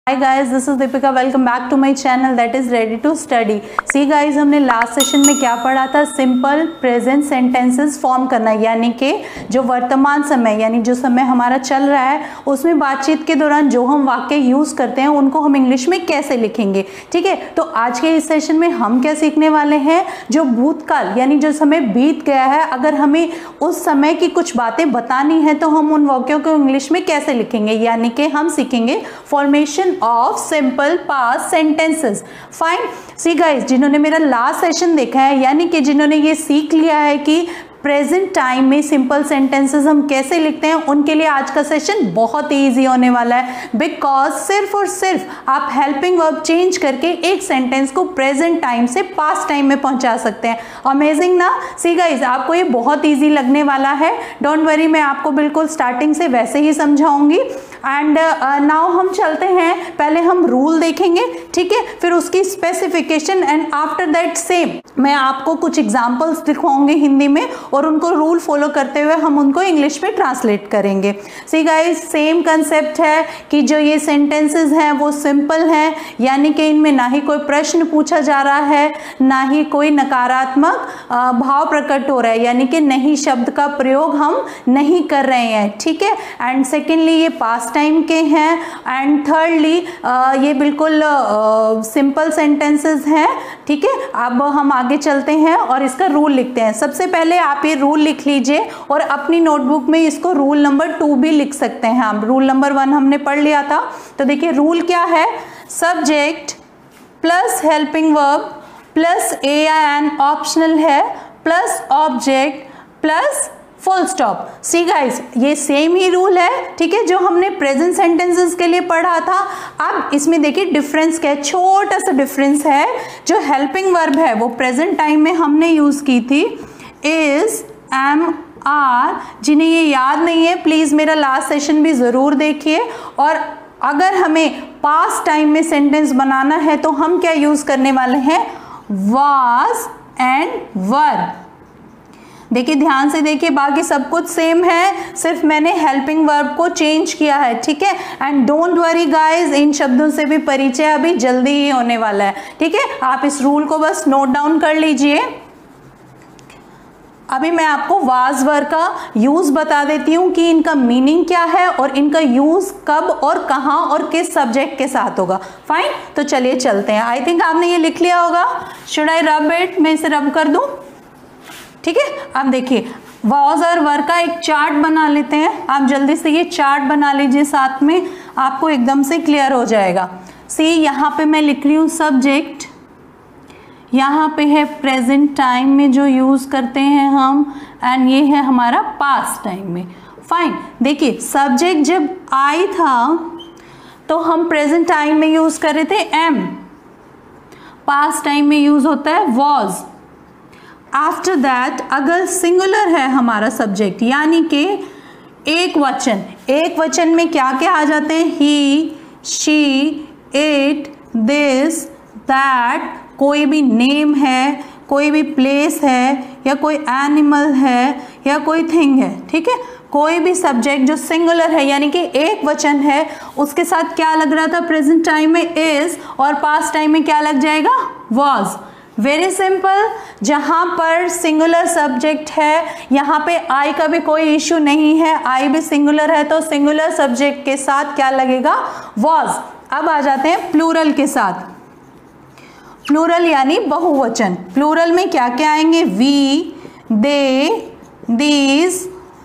Hi guys, this is Deepika. Welcome back to my channel that is ready to study. See guys, हमने last session में क्या पढ़ा था? Simple present sentences form करना, यानी कि जो वर्तमान समय यानी जो समय हमारा चल रहा है उसमें बातचीत के दौरान जो हम वाक्य यूज करते हैं उनको हम इंग्लिश में कैसे लिखेंगे। ठीक है, तो आज के इस सेशन में हम क्या सीखने वाले हैं? जो भूतकाल यानी जो समय बीत गया है, अगर हमें उस समय की कुछ बातें बतानी है तो हम उन वाक्यों को इंग्लिश में कैसे लिखेंगे, यानी कि हम सीखेंगे formation of simple past sentences. Fine. See guys, जिन्होंने मेरा लास्ट सेशन देखा है यानी कि जिन्होंने ये सीख लिया है कि प्रेजेंट टाइम में सिंपल सेंटेंसेस हम कैसे लिखते हैं, उनके लिए आज का सेशन बहुत ही ईजी होने वाला है। बिकॉज सिर्फ और सिर्फ आप हेल्पिंग वर्ब चेंज करके एक सेंटेंस को प्रेजेंट टाइम से पास्ट टाइम में पहुंचा सकते हैं। अमेजिंग ना? सी गाइस, आपको ये बहुत ईजी लगने वाला है। डोंट वरी, मैं आपको बिल्कुल स्टार्टिंग से वैसे ही समझाऊंगी। एंड नाउ हम चलते हैं, पहले हम रूल देखेंगे, ठीक है, फिर उसकी specification and after that same मैं आपको कुछ एग्जांपल्स दिखाऊंगी हिंदी में और उनको रूल फॉलो करते हुए हम उनको इंग्लिश में ट्रांसलेट करेंगे। सी गाइस, सेम कंसेप्ट है कि जो ये सेंटेंसेस हैं वो सिंपल हैं, यानी कि इनमें ना ही कोई प्रश्न पूछा जा रहा है, ना ही कोई नकारात्मक भाव प्रकट हो रहा है, यानी कि नहीं शब्द का प्रयोग हम नहीं कर रहे हैं। ठीक है, एंड सेकेंडली ये पास्ट टाइम के हैं, एंड थर्डली ये बिल्कुल सिंपल सेंटेंसेस हैं। ठीक है, अब हम आगे चलते हैं और इसका रूल लिखते हैं। सबसे पहले आप ये रूल लिख लीजिए और अपनी नोटबुक में इसको रूल नंबर 2 भी लिख सकते हैं आप। रूल नंबर 1 हमने पढ़ लिया था, तो देखिए रूल क्या है? Subject plus helping verb plus an optional है plus object plus full stop. See guys, ये सेम ही रूल है, ठीक है, जो हमने प्रेजेंट सेंटेंसेस के लिए पढ़ा था। अब इसमें देखिए डिफरेंस क्या है, छोटा सा डिफरेंस है। जो हेल्पिंग वर्ब है वो प्रेजेंट टाइम में हमने यूज की थी इज, एम, आर। जिन्हें ये याद नहीं है प्लीज मेरा लास्ट सेशन भी जरूर देखिए। और अगर हमें पास्ट टाइम में सेंटेंस बनाना है तो हम क्या यूज करने वाले हैं? वाज एंड वर। देखिए ध्यान से देखिए, बाकी सब कुछ सेम है, सिर्फ मैंने हेल्पिंग वर्ब को चेंज किया है। ठीक है, एंड डोंट वरी गाइस, इन शब्दों से भी परिचय अभी जल्दी ही होने वाला है। ठीक है, आप इस रूल को बस नोट डाउन कर लीजिए। अभी मैं आपको वाज वर का यूज बता देती हूँ कि इनका मीनिंग क्या है और इनका यूज कब और कहाँ और किस सब्जेक्ट के साथ होगा। फाइन, तो चलिए चलते हैं। आई थिंक आपने ये लिख लिया होगा। Should I rub it? मैं इसे रब कर दूं? ठीक है, अब देखिए वाज और वर का एक चार्ट बना लेते हैं। आप जल्दी से ये चार्ट बना लीजिए, साथ में आपको एकदम से क्लियर हो जाएगा। सी, यहाँ पे मैं लिख रही हूँ सब्जेक्ट, यहाँ पे है प्रेजेंट टाइम में जो यूज करते हैं हम, एंड ये है हमारा पास्ट टाइम में। फाइन, देखिए सब्जेक्ट जब आई था तो हम प्रेजेंट टाइम में यूज कर रहे थे एम, पास्ट टाइम में यूज होता है वॉज। आफ्टर दैट अगर सिंगुलर है हमारा सब्जेक्ट यानी कि एक वचन, एक वचन में क्या क्या आ जाते हैं? ही, शी, इट, दिस, दैट। कोई भी नेम है, कोई भी प्लेस है, या कोई एनिमल है, या कोई थिंग है। ठीक है, कोई भी सब्जेक्ट जो सिंगुलर है यानी कि एक वचन है, उसके साथ क्या लग रहा था प्रेजेंट टाइम में? इज, और पास्ट टाइम में क्या लग जाएगा? वॉज। Very simple. जहां पर सिंगुलर सब्जेक्ट है यहाँ पे आई का भी कोई इश्यू नहीं है, आई भी सिंगुलर है तो सिंगुलर सब्जेक्ट के साथ क्या लगेगा? वॉज। अब आ जाते हैं प्लूरल के साथ। प्लूरल यानी बहुवचन। प्लूरल में क्या क्या आएंगे? We, they, these,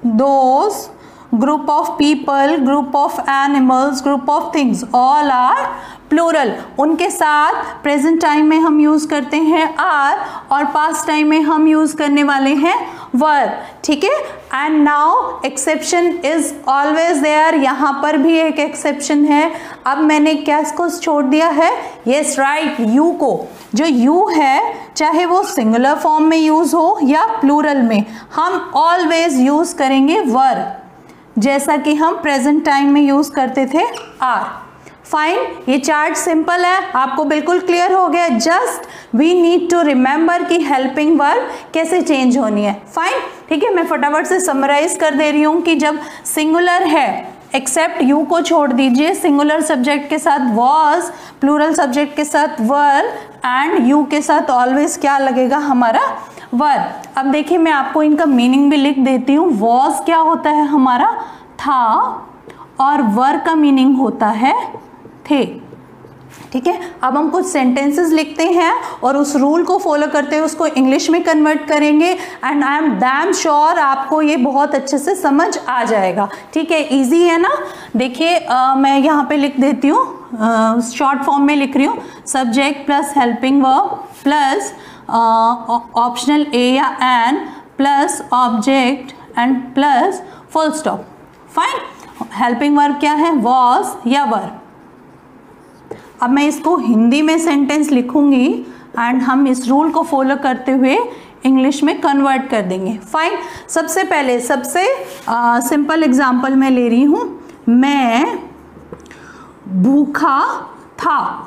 those, group of people, group of animals, group of things, all are plural. उनके साथ प्रेजेंट टाइम में हम यूज करते हैं आर और पास्ट टाइम में हम यूज करने वाले हैं वर। ठीक है, and now exception is always there. यहाँ पर भी एक एक्सेप्शन है। अब मैंने क्या इसको छोड़ दिया है? यस राइट, यू को। जो यू है चाहे वो सिंगुलर फॉर्म में यूज हो या प्लूरल में, हम ऑलवेज यूज करेंगे वर, जैसा कि हम प्रेजेंट टाइम में यूज करते थे आर। फाइन, ये चार्ट सिंपल है, आपको बिल्कुल क्लियर हो गया। Just we need to remember कि हेल्पिंग वर्ब कैसे चेंज होनी है। फाइन, ठीक है, मैं फटाफट से समराइज कर दे रही हूँ कि जब सिंगुलर है एक्सेप्ट यू को छोड़ दीजिए, सिंगुलर सब्जेक्ट के साथ वॉज, प्लूरल सब्जेक्ट के साथ वर एंड यू के साथ ऑलवेज क्या लगेगा हमारा वर। अब देखिए मैं आपको इनका मीनिंग भी लिख देती हूँ। वॉज क्या होता है हमारा था और वर का मीनिंग होता है थे। ठीक है, अब हम कुछ सेंटेंसेस लिखते हैं और उस रूल को फॉलो करते हुए उसको इंग्लिश में कन्वर्ट करेंगे and I am damn sure आपको ये बहुत अच्छे से समझ आ जाएगा। ठीक है, इजी है ना। देखिए मैं यहाँ पे लिख देती हूँ, शॉर्ट फॉर्म में लिख रही हूँ, subject plus helping verb plus optional a या an plus object and plus full stop. Fine, helping verb क्या है, वॉज या वर। अब मैं इसको हिंदी में सेंटेंस लिखूंगी एंड हम इस रूल को फॉलो करते हुए इंग्लिश में कन्वर्ट कर देंगे। फाइन, सबसे पहले सबसे सिंपल एग्जांपल मैं ले रही हूँ, मैं भूखा था।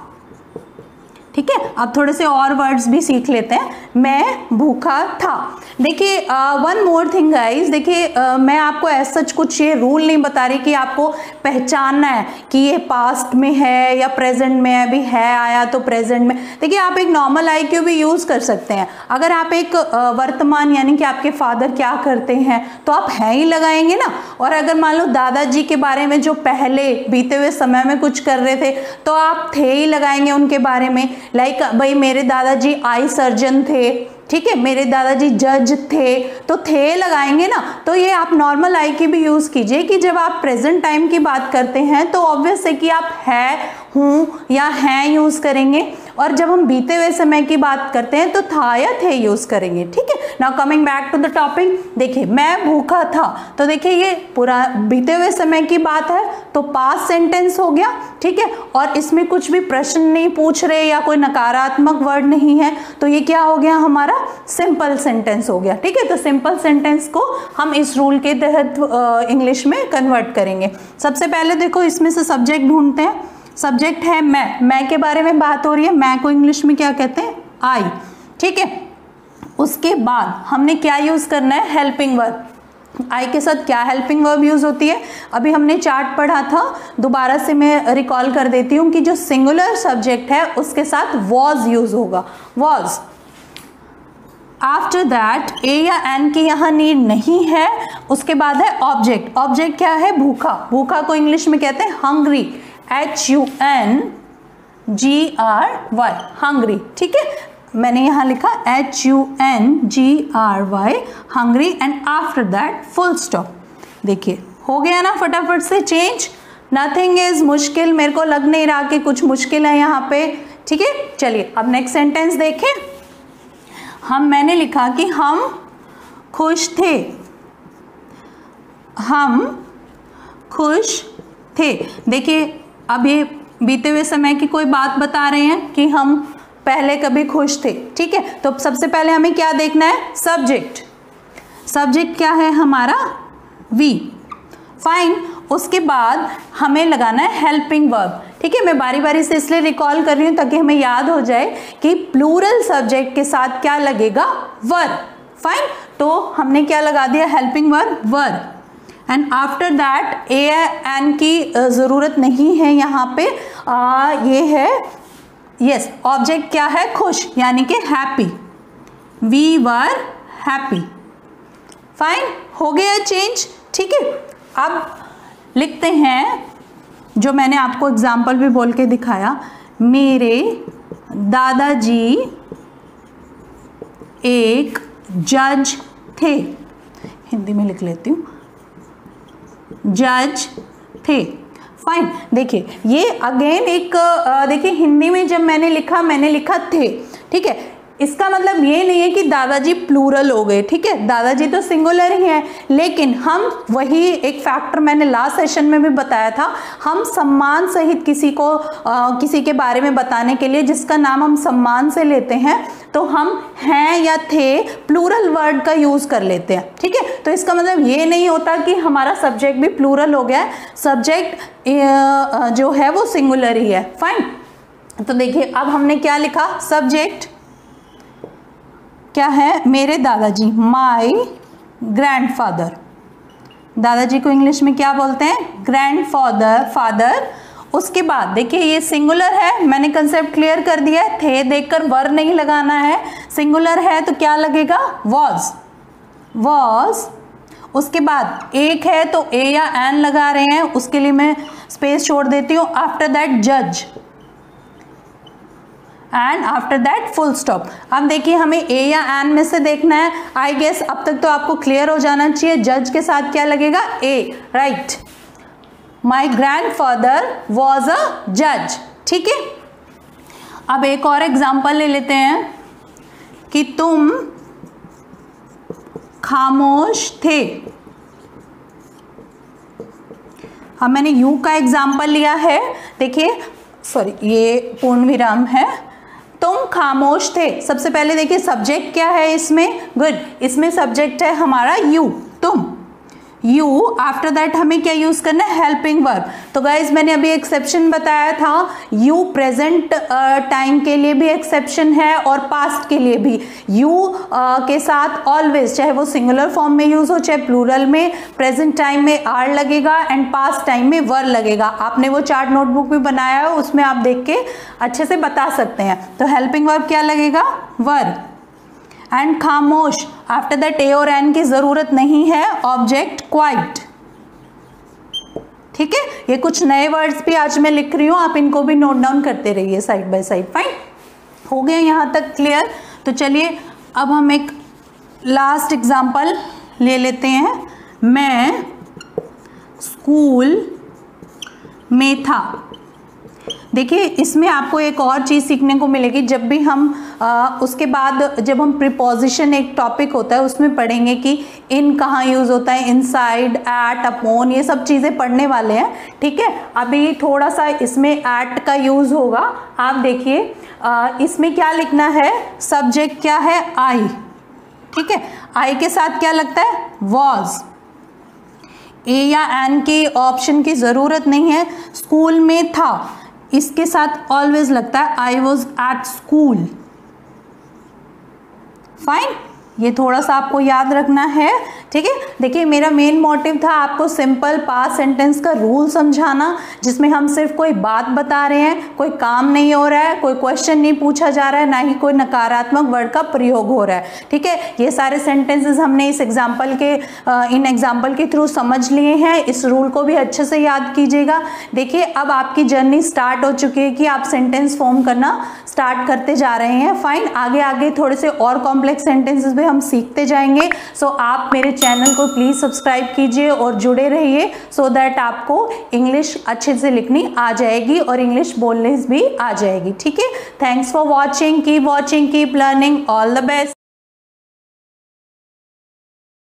ठीक है, अब थोड़े से और वर्ड्स भी सीख लेते हैं। मैं भूखा था। देखिए वन मोर थिंग गाइज, देखिए मैं आपको ऐसा कुछ ये रूल नहीं बता रही कि आपको पहचानना है कि ये पास्ट में है या प्रेजेंट में है। अभी है आया तो प्रेजेंट में। देखिए आप एक नॉर्मल IQ भी यूज़ कर सकते हैं। अगर आप एक वर्तमान यानी कि आपके फादर क्या करते हैं तो आप है ही लगाएंगे ना। और अगर मान लो दादाजी के बारे में जो पहले बीते हुए समय में कुछ कर रहे थे तो आप थे ही लगाएंगे उनके बारे में। लाइक भाई मेरे दादाजी आई सर्जन थे, ठीक है, मेरे दादाजी जज थे, तो थे लगाएंगे ना। तो ये आप नॉर्मल IQ भी यूज़ कीजिए कि जब आप प्रेजेंट टाइम की बात करते हैं तो ऑब्वियस है कि आप है, हूँ या हैं यूज़ करेंगे, और जब हम बीते हुए समय की बात करते हैं तो था या थे यूज़ करेंगे। ठीक है, now coming back to the topic. देखिए मैं भूखा था, तो देखिए ये पूरा बीते हुए समय की बात है तो पास्ट सेंटेंस हो गया। ठीक है, और इसमें कुछ भी प्रश्न नहीं पूछ रहे या कोई नकारात्मक वर्ड नहीं है, तो ये क्या हो गया हमारा सिंपल सेंटेंस हो गया। ठीक है, तो सिंपल सेंटेंस को हम इस रूल के तहत इंग्लिश में कन्वर्ट करेंगे। सबसे पहले देखो इसमें से सब्जेक्ट ढूंढते हैं। सब्जेक्ट है मैं के बारे में बात हो रही है। मैं को इंग्लिश में क्या कहते हैं, आई। ठीक है, उसके बाद हमने क्या यूज करना है, हेल्पिंग वर्ब। आई के साथ क्या हेल्पिंग वर्ब यूज होती है, अभी हमने चार्ट पढ़ा था, दोबारा से मैं रिकॉल कर देती हूँ कि जो सिंगुलर सब्जेक्ट है उसके साथ वॉज यूज होगा, वॉज। आफ्टर दैट ए या एन की यहाँ नीड नहीं है। उसके बाद है ऑब्जेक्ट। ऑब्जेक्ट क्या है, भूखा। भूखा को इंग्लिश में कहते हैं हंग्री, HUNGRY, हंग्री। ठीक है, मैंने यहाँ लिखा HUNGRY, hungry, and after that full stop. देखिए हो गया ना फटाफट से चेंज। नथिंग इज मुश्किल, मेरे को लग नहीं रहा कि कुछ मुश्किल है यहाँ पे। ठीक है, चलिए अब नेक्स्ट सेंटेंस देखें। मैंने लिखा कि हम खुश थे, हम खुश थे। देखिए अब ये बीते हुए समय की कोई बात बता रहे हैं कि हम पहले कभी खुश थे। ठीक है, तो सबसे पहले हमें क्या देखना है, सब्जेक्ट। सब्जेक्ट क्या है हमारा, वी। फाइन, उसके बाद हमें लगाना है हेल्पिंग वर्ब। ठीक है, मैं बारी बारी से इसलिए रिकॉल कर रही हूँ ताकि हमें याद हो जाए कि प्लूरल सब्जेक्ट के साथ क्या लगेगा, वर। फाइन, तो हमने क्या लगा दिया, helping verb, were. And after that a an की ज़रूरत नहीं है यहाँ पे। ये है यस, ऑब्जेक्ट क्या है, खुश, यानी कि happy. We were happy. Fine, हो गया चेंज। ठीक है, अब लिखते हैं जो मैंने आपको एग्जाम्पल भी बोल के दिखाया। मेरे दादाजी एक जज थे। हिंदी में लिख लेती हूँ, जज थे। फाइन, देखिए ये अगेन एक देखिए हिंदी में जब मैंने लिखा थे। ठीक है, इसका मतलब ये नहीं है कि दादाजी प्लूरल हो गए। ठीक है, दादाजी तो सिंगुलर ही है, लेकिन हम वही एक फैक्टर मैंने लास्ट सेशन में भी बताया था, हम सम्मान सहित किसी के बारे में बताने के लिए जिसका नाम हम सम्मान से लेते हैं तो हम हैं या थे प्लूरल वर्ड का यूज कर लेते हैं। ठीक है, तो इसका मतलब ये नहीं होता कि हमारा सब्जेक्ट भी प्लूरल हो गया है। सब्जेक्ट जो है वो सिंगुलर ही है। फाइन, तो देखिए अब हमने क्या लिखा, सब्जेक्ट क्या है, मेरे दादाजी, माई ग्रैंडफादर। दादाजी को इंग्लिश में क्या बोलते हैं? Grandfather, father. उसके बाद देखिए ये सिंगुलर है, मैंने कंसेप्ट क्लियर कर दिया है, थे देखकर वर नहीं लगाना है, सिंगुलर है तो क्या लगेगा? Was, was. उसके बाद एक है तो ए या एन लगा रहे हैं, उसके लिए मैं स्पेस छोड़ देती हूँ। आफ्टर दैट जज and after that full stop. अब देखिए हमें ए या एन में से देखना है। आई गेस अब तक तो आपको क्लियर हो जाना चाहिए, जज के साथ क्या लगेगा? A, right. My grandfather was a जज। ठीक है, अब एक और एग्जाम्पल ले लेते हैं कि तुम खामोश थे। अब मैंने यू का एग्जाम्पल लिया है, देखिए सॉरी ये पूर्ण विराम है। तुम खामोश थे, सबसे पहले देखिए सब्जेक्ट क्या है इसमें? गुड, इसमें सब्जेक्ट है हमारा यू, तुम। यू, आफ्टर दैट हमें क्या यूज करना है? Helping verb. तो गाइज मैंने अभी एक्सेप्शन बताया था, यू प्रेजेंट टाइम के लिए भी एक्सेप्शन है और पास्ट के लिए भी। यू के साथ ऑलवेज, चाहे वो सिंगुलर फॉर्म में यूज हो चाहे प्लूरल में, प्रेजेंट टाइम में आर लगेगा एंड पास्ट टाइम में वर लगेगा। आपने वो चार्ट नोटबुक भी बनाया है, उसमें आप देख के अच्छे से बता सकते हैं। तो हेल्पिंग वर्ब क्या लगेगा? वर। एंड खामोश, आफ्टर दैट ए और एन की जरूरत नहीं है, ऑब्जेक्ट क्वाइट। ठीक है, ये कुछ नए वर्ड्स भी आज मैं लिख रही हूं, आप इनको भी नोट डाउन करते रहिए साइड बाय साइड। फाइन, हो गया यहां तक क्लियर? तो चलिए अब हम एक लास्ट एग्जांपल ले लेते हैं। मैं स्कूल में था। देखिए इसमें आपको एक और चीज़ सीखने को मिलेगी, जब भी हम उसके बाद जब हम प्रीपोजिशन एक टॉपिक होता है उसमें पढ़ेंगे कि इन कहाँ यूज़ होता है, इनसाइड, एट, अपॉन, ये सब चीज़ें पढ़ने वाले हैं। ठीक है, अभी थोड़ा सा इसमें एट का यूज़ होगा। आप देखिए इसमें क्या लिखना है? सब्जेक्ट क्या है? आई। ठीक है, आई के साथ क्या लगता है? वॉज। ए या एन के ऑप्शन की ज़रूरत नहीं है। स्कूल में था, इसके साथ ऑलवेज लगता है I was at school. Fine, ये थोड़ा सा आपको याद रखना है। ठीक है, देखिए मेरा मेन मोटिव था आपको सिंपल पास्ट सेंटेंस का रूल समझाना, जिसमें हम सिर्फ कोई बात बता रहे हैं, कोई काम नहीं हो रहा है, कोई क्वेश्चन नहीं पूछा जा रहा है, ना ही कोई नकारात्मक वर्ड का प्रयोग हो रहा है। ठीक है, ये सारे सेंटेंसेस हमने इस एग्जाम्पल के इन एग्जाम्पल के थ्रू समझ लिए हैं। इस रूल को भी अच्छे से याद कीजिएगा। देखिए अब आपकी जर्नी स्टार्ट हो चुकी है कि आप सेंटेंस फॉर्म करना स्टार्ट करते जा रहे हैं। फाइन, आगे आगे थोड़े से और कॉम्प्लेक्स सेंटेंसेस भी हम सीखते जाएंगे। सो आप मेरे चैनल को प्लीज सब्सक्राइब कीजिए और जुड़े रहिए, सो दैट आपको इंग्लिश अच्छे से लिखनी आ जाएगी और इंग्लिश बोलने भी आ जाएगी। ठीक है, thanks for watching, keep learning, all the best.